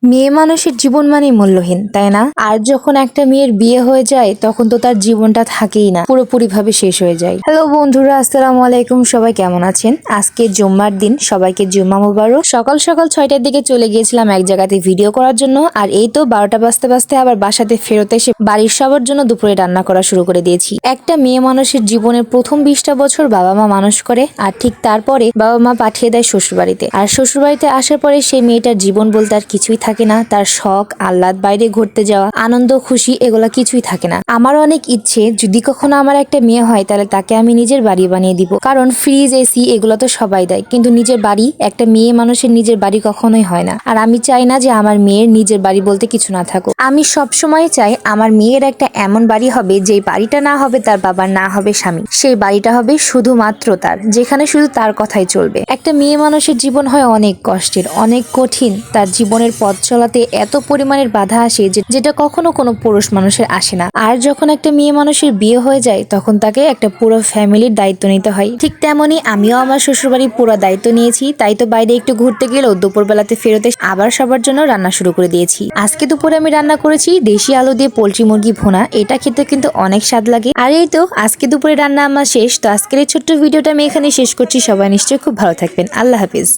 মেয়ে মানুষের জীবন মানেই মূল্যহীন, তাই না? আর যখন একটা মেয়ের বিয়ে হয়ে যায় তখন তো তার জীবনটা থাকেই না, পুরোপুরি ভাবে শেষ হয়ে যায়। হ্যালো বন্ধুরা, আসসালামু আলাইকুম। সবাই কেমন আছেন? আজকে জুম্মার দিন, সবাইকে জুম্মা মুবারক। সকাল সকাল 6টার দিকে চলে গিয়েছিলাম এক জায়গাতে ভিডিও করার জন্য, আর এই তো 12টা বাজতে বাজতে আবার বাসাতে ফেরত এসে বাড়ির সবার জন্য দুপুরে রান্না করা শুরু করে দিয়েছি। একটা মেয়ে মানুষের জীবনের প্রথম 20টা বছর বাবা মা মানুষ করে, আর ঠিক তারপরে বাবা মা পাঠিয়ে দেয় শ্বশুরবাড়িতে। আর শ্বশুরবাড়িতে আসার পরে সেই মেয়েটার জীবন বলতে আর কিছুই থাকে না। তার শখ আহ্লাদ, বাইরে ঘুরতে যাওয়া, আনন্দ খুশি, এগুলা কিছুই থাকে না। আমার অনেক ইচ্ছে যদি কখনো আমার একটা মেয়ে হয় তাহলে তাকে আমি নিজের বাড়ি বানিয়ে দিব, কারণ ফ্রিজ এসি এগুলো তো সবাই দেয়, কিন্তু নিজের বাড়ি একটা মেয়ে মানুষের নিজের বাড়ি কখনোই হয় না। আর আমি চাই না যে আমার মেয়ের নিজের বাড়ি বলতে কিছু না থাকুক। আমি সব সময় চাই আমার মেয়ের একটা এমন বাড়ি হবে যে বাড়িটা না হবে তার বাবার, না হবে স্বামী, সেই বাড়িটা হবে শুধুমাত্র তার, যেখানে শুধু তার কথাই চলবে। একটা মেয়ে মানুষের জীবন হয় অনেক কষ্টের, অনেক কঠিন। তার জীবনের পথ চলাতে এত পরিমাণের বাধা আসে যেটা কখনো কোনো পুরুষ মানুষের আসে না। আর যখন একটা মেয়ে মানুষের বিয়ে হয়ে যায় তখন তাকে একটা পুরো ফ্যামিলির দায়িত্ব নিতে হয়। ঠিক তেমনি আমিও আমার শ্বশুরবাড়ির পুরো দায়িত্ব নিয়েছি, তাই তো বাইরে একটু ঘুরতে গেলেও দুপুরবেলাতে ফেরতে আবার সবার জন্য রান্না শুরু করে দিয়েছি। আজকে দুপুরে আমি রান্না করেছি দেশি আলু দিয়ে পোলট্রি মুরগি ভুনা। এটা খেতে কিন্তু অনেক স্বাদ লাগে। আর এই তো আজকে দুপুরে রান্না আমার শেষ। তো আজকের এই ছোট্ট ভিডিওটা আমি এখানে শেষ করছি। সবাই নিশ্চয়ই খুব ভালো থাকবেন। আল্লাহ হাফিজ।